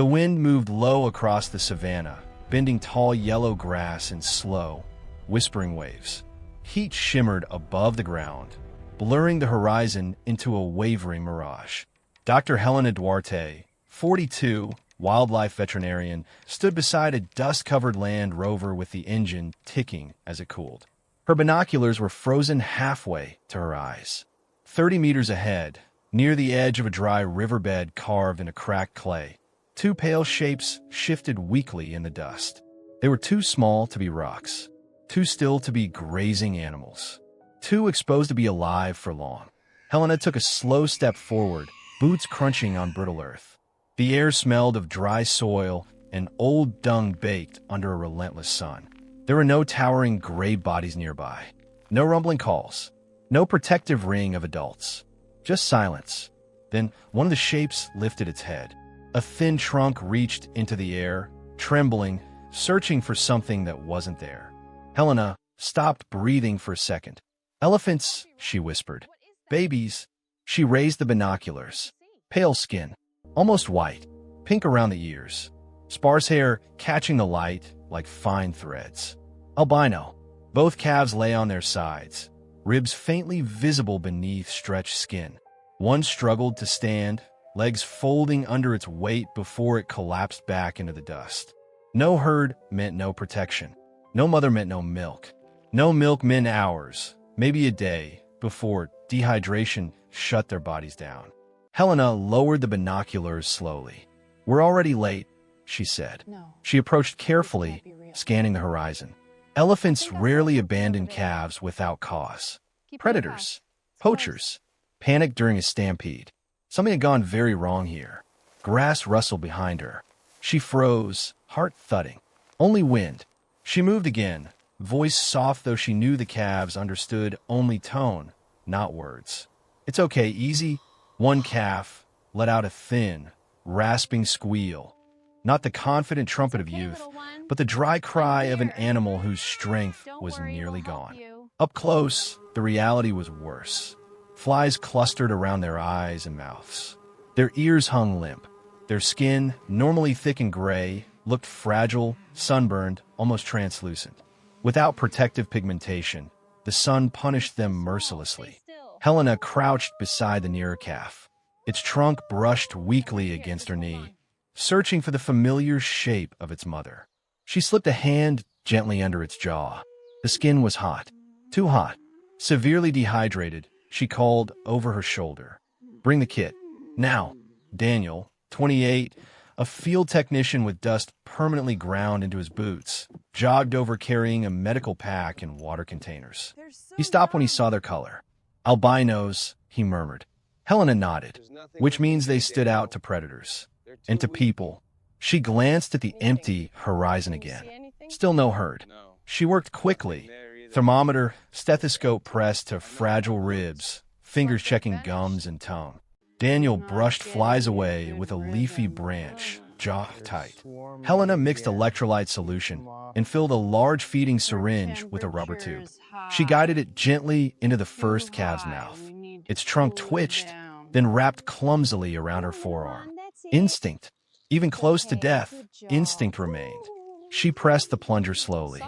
The wind moved low across the savanna, bending tall yellow grass in slow, whispering waves. Heat shimmered above the ground, blurring the horizon into a wavering mirage. Dr. Helena Duarte, 42, wildlife veterinarian, stood beside a dust-covered Land Rover with the engine ticking as it cooled. Her binoculars were frozen halfway to her eyes. 30 meters ahead, near the edge of a dry riverbed carved in a cracked clay, two pale shapes shifted weakly in the dust. They were too small to be rocks, too still to be grazing animals, too exposed to be alive for long. Helena took a slow step forward, boots crunching on brittle earth. The air smelled of dry soil and old dung baked under a relentless sun. There were no towering gray bodies nearby, no rumbling calls, no protective ring of adults, just silence. Then one of the shapes lifted its head. A thin trunk reached into the air, trembling, searching for something that wasn't there. Helena stopped breathing for a second. "Elephants," she whispered. "Babies." She raised the binoculars. Pale skin, almost white, pink around the ears, sparse hair catching the light like fine threads. Albino. Both calves lay on their sides, ribs faintly visible beneath stretched skin. One struggled to stand, legs folding under its weight before it collapsed back into the dust. No herd meant no protection. No mother meant no milk. No milk meant hours, maybe a day, before dehydration shut their bodies down. Helena lowered the binoculars slowly. "We're already late," she said. No. She approached carefully, scanning the horizon. Elephants rarely abandon calves without cause. Predators, poachers, panicked during a stampede. Something had gone very wrong here. Grass rustled behind her. She froze, heart thudding. Only wind. She moved again, voice soft though she knew the calves understood only tone, not words. "It's okay, easy." One calf let out a thin, rasping squeal. Not the confident trumpet of youth, but the dry cry of an animal whose strength was nearly gone. Up close, the reality was worse. Flies clustered around their eyes and mouths. Their ears hung limp. Their skin, normally thick and gray, looked fragile, sunburned, almost translucent. Without protective pigmentation, the sun punished them mercilessly. Helena crouched beside the nearer calf. Its trunk brushed weakly against her knee, searching for the familiar shape of its mother. She slipped a hand gently under its jaw. The skin was hot, too hot. Severely dehydrated, she called over her shoulder. "Bring the kit. Now." Daniel, 28, a field technician with dust permanently ground into his boots, jogged over carrying a medical pack and water containers. He stopped when he saw their color. "Albinos," he murmured. Helena nodded, which means they stood out to predators. And to people. She glanced at the empty horizon again. Still no herd. She worked quickly. Thermometer, stethoscope pressed to fragile ribs, fingers checking gums and tongue. Daniel brushed flies away with a leafy branch, jaw tight. Helena mixed electrolyte solution and filled a large feeding syringe with a rubber tube. She guided it gently into the first calf's mouth. Its trunk twitched, then wrapped clumsily around her forearm. Instinct. Even close to death, instinct remained. She pressed the plunger slowly.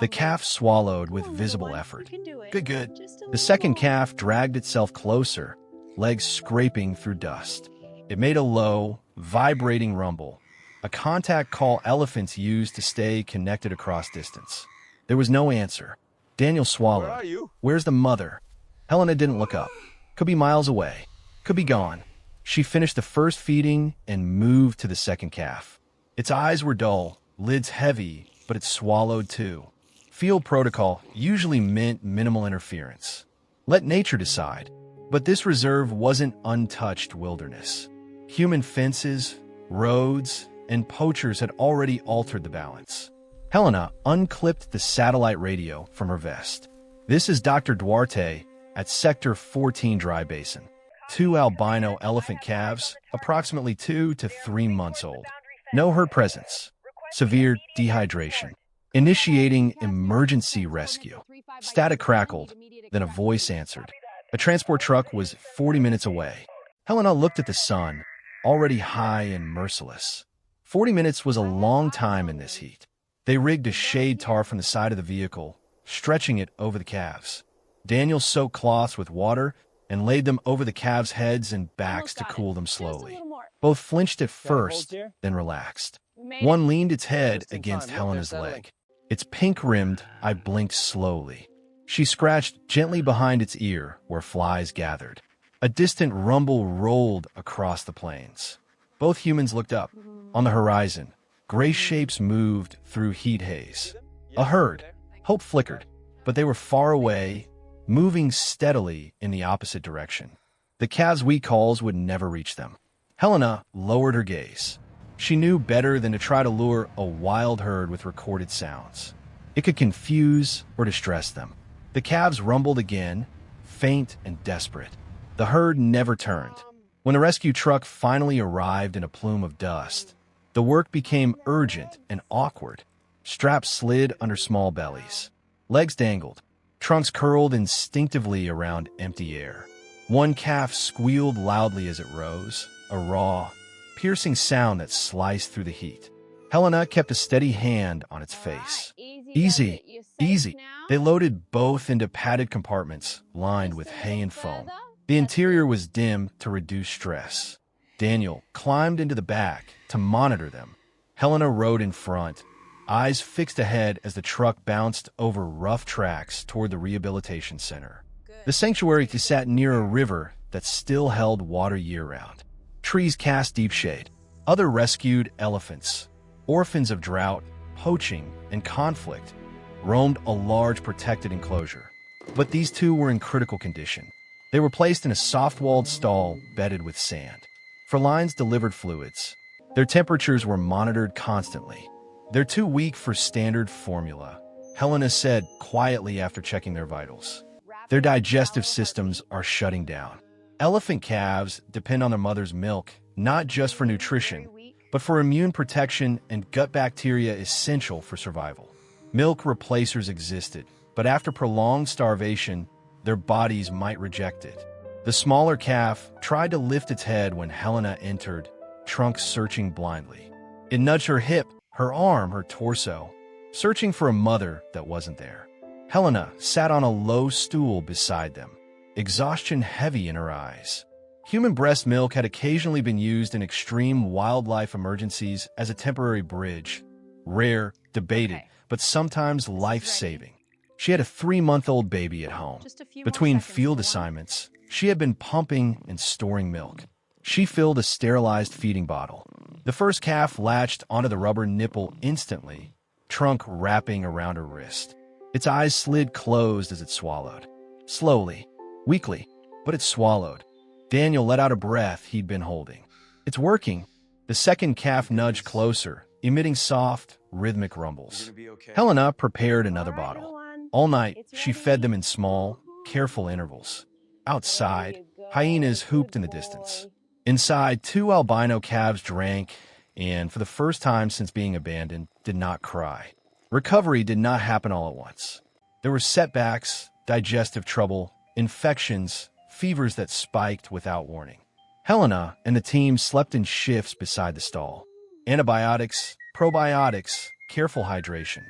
The calf swallowed with visible effort. Good. The second calf dragged itself closer, legs scraping through dust. It made a low, vibrating rumble, a contact call elephants use to stay connected across distance. There was no answer. Daniel swallowed. Where are you? "Where's the mother?" Helena didn't look up. Could be miles away. Could be gone. She finished the first feeding and moved to the second calf. Its eyes were dull, lids heavy, but it swallowed too. Field protocol usually meant minimal interference. Let nature decide. But this reserve wasn't untouched wilderness. Human fences, roads, and poachers had already altered the balance. Helena unclipped the satellite radio from her vest. "This is Dr. Duarte at Sector 14 Dry Basin. 2 albino elephant calves, approximately 2 to 3 months old. No herd presence. Severe dehydration. Initiating emergency rescue." Static crackled, then a voice answered. A transport truck was 40 minutes away. Helena looked at the sun, already high and merciless. 40 minutes was a long time in this heat. They rigged a shade tarp from the side of the vehicle, stretching it over the calves. Daniel soaked cloths with water and laid them over the calves' heads and backs to cool them slowly. Both flinched at first, then relaxed. One leaned its head against Helena's leg. Its pink-rimmed, I blinked slowly. She scratched gently behind its ear where flies gathered. A distant rumble rolled across the plains. Both humans looked up. On the horizon, gray shapes moved through heat haze. A herd. Hope flickered, but they were far away, moving steadily in the opposite direction. The calves' weak calls would never reach them. Helena lowered her gaze. She knew better than to try to lure a wild herd with recorded sounds. It could confuse or distress them. The calves rumbled again, faint and desperate. The herd never turned. When the rescue truck finally arrived in a plume of dust, the work became urgent and awkward. Straps slid under small bellies. Legs dangled. Trunks curled instinctively around empty air. One calf squealed loudly as it rose, a raw, piercing sound that sliced through the heat. Helena kept a steady hand on its face. Easy, easy. They loaded both into padded compartments lined with hay and foam. The interior was dim to reduce stress. Daniel climbed into the back to monitor them. Helena rode in front, eyes fixed ahead as the truck bounced over rough tracks toward the rehabilitation center. The sanctuary sat near a river that still held water year-round. Trees cast deep shade. Other rescued elephants, orphans of drought, poaching, and conflict, roamed a large protected enclosure. But these two were in critical condition. They were placed in a soft-walled stall bedded with sand. Felines delivered fluids. Their temperatures were monitored constantly. They're too weak for standard formula, Helena said quietly after checking their vitals. Their digestive systems are shutting down. Elephant calves depend on their mother's milk, not just for nutrition, but for immune protection and gut bacteria essential for survival. Milk replacers existed, but after prolonged starvation, their bodies might reject it. The smaller calf tried to lift its head when Helena entered, trunk searching blindly. It nudged her hip, her arm, her torso, searching for a mother that wasn't there. Helena sat on a low stool beside them, exhaustion heavy in her eyes. Human breast milk had occasionally been used in extreme wildlife emergencies as a temporary bridge. Rare, debated, but sometimes life-saving. She had a 3-month-old baby at home. Between field assignments, she had been pumping and storing milk. She filled a sterilized feeding bottle. The first calf latched onto the rubber nipple instantly, trunk wrapping around her wrist. Its eyes slid closed as it swallowed. Slowly, weakly, but it swallowed. Daniel let out a breath he'd been holding. It's working. The second calf nudged closer, emitting soft, rhythmic rumbles. Helena prepared another bottle. All night, she fed them in small, careful intervals. Outside, hyenas hooped in the distance. Inside, 2 albino calves drank and, for the first time since being abandoned, did not cry. Recovery did not happen all at once. There were setbacks, digestive trouble, infections, fevers that spiked without warning. Helena and the team slept in shifts beside the stall. Antibiotics, probiotics, careful hydration.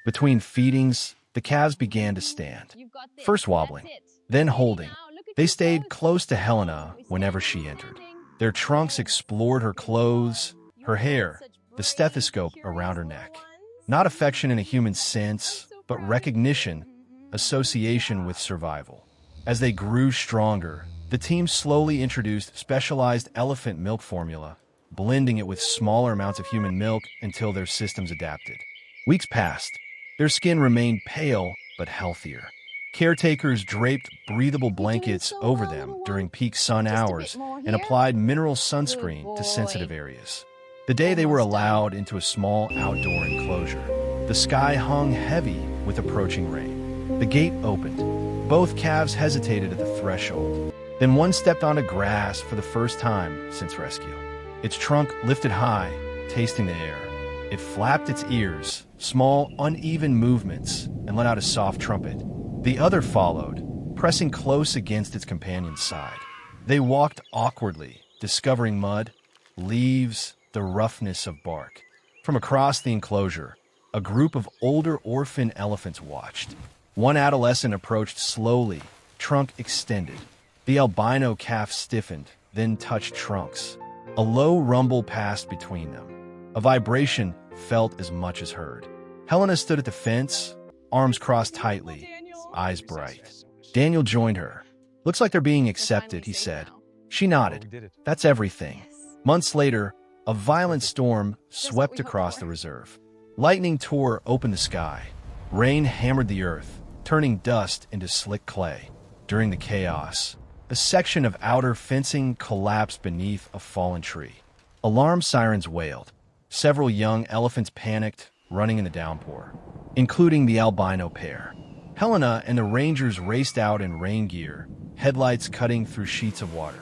Between feedings, the calves began to stand. First wobbling, then holding. They stayed close to Helena whenever she entered. Their trunks explored her clothes, her hair, the stethoscope around her neck. Not affection in a human sense, but recognition, association with survival. As they grew stronger, the team slowly introduced specialized elephant milk formula, blending it with smaller amounts of human milk until their systems adapted. Weeks passed. Their skin remained pale but healthier. Caretakers draped breathable blankets over them during peak sun hours and applied mineral sunscreen to sensitive areas. The day they were allowed into a small outdoor enclosure, the sky hung heavy with approaching rain. The gate opened. Both calves hesitated at the threshold. Then one stepped onto grass for the first time since rescue. Its trunk lifted high, tasting the air. It flapped its ears, small, uneven movements, and let out a soft trumpet. The other followed, pressing close against its companion's side. They walked awkwardly, discovering mud, leaves, the roughness of bark. From across the enclosure, a group of older orphan elephants watched. One adolescent approached slowly, trunk extended. The albino calf stiffened, then touched trunks. A low rumble passed between them. A vibration felt as much as heard. Helena stood at the fence, arms crossed tightly, eyes bright. Daniel joined her. "Looks like they're being accepted," he said. She nodded. "That's everything." Months later, a violent storm swept across the reserve. Lightning tore open the sky. Rain hammered the earth, turning dust into slick clay. During the chaos, a section of outer fencing collapsed beneath a fallen tree. Alarm sirens wailed. Several young elephants panicked, running in the downpour, including the albino pair. Helena and the rangers raced out in rain gear, headlights cutting through sheets of water.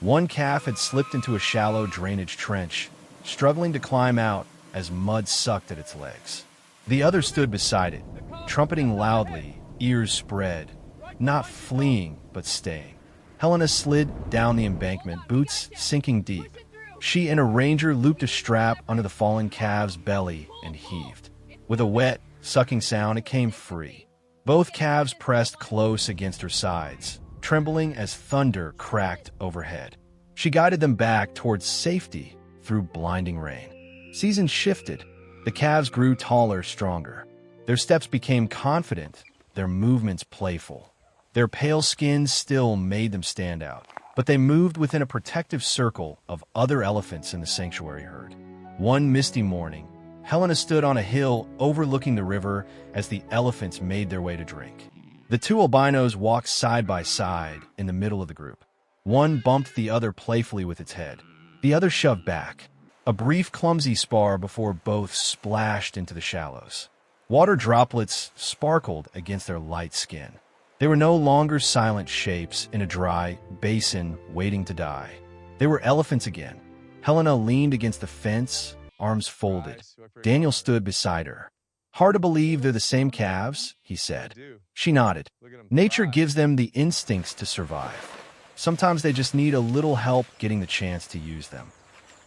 One calf had slipped into a shallow drainage trench, struggling to climb out as mud sucked at its legs. The other stood beside it, trumpeting loudly, ears spread, not fleeing but staying. Helena slid down the embankment, boots sinking deep. She and a ranger looped a strap under the fallen calf's belly and heaved. With a wet, sucking sound, it came free. Both calves pressed close against her sides, trembling as thunder cracked overhead. She guided them back towards safety through blinding rain. Seasons shifted. The calves grew taller, stronger. Their steps became confident, their movements playful. Their pale skins still made them stand out, but they moved within a protective circle of other elephants in the sanctuary herd. One misty morning, Helena stood on a hill overlooking the river as the elephants made their way to drink. The two albinos walked side by side in the middle of the group. One bumped the other playfully with its head. The other shoved back. A brief, clumsy spar before both splashed into the shallows. Water droplets sparkled against their light skin. They were no longer silent shapes in a dry basin waiting to die. They were elephants again. Helena leaned against the fence, arms folded. Daniel stood beside her. "Hard to believe they're the same calves," he said. She nodded. "Nature gives them the instincts to survive. Sometimes they just need a little help getting the chance to use them."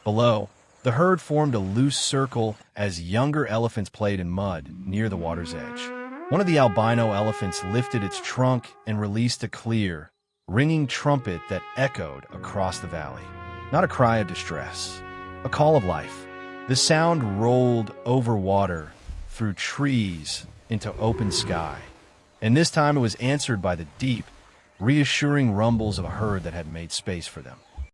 Below, the herd formed a loose circle as younger elephants played in mud near the water's edge. One of the albino elephants lifted its trunk and released a clear, ringing trumpet that echoed across the valley. Not a cry of distress, a call of life. The sound rolled over water, through trees, into open sky. And this time it was answered by the deep, reassuring rumbles of a herd that had made space for them.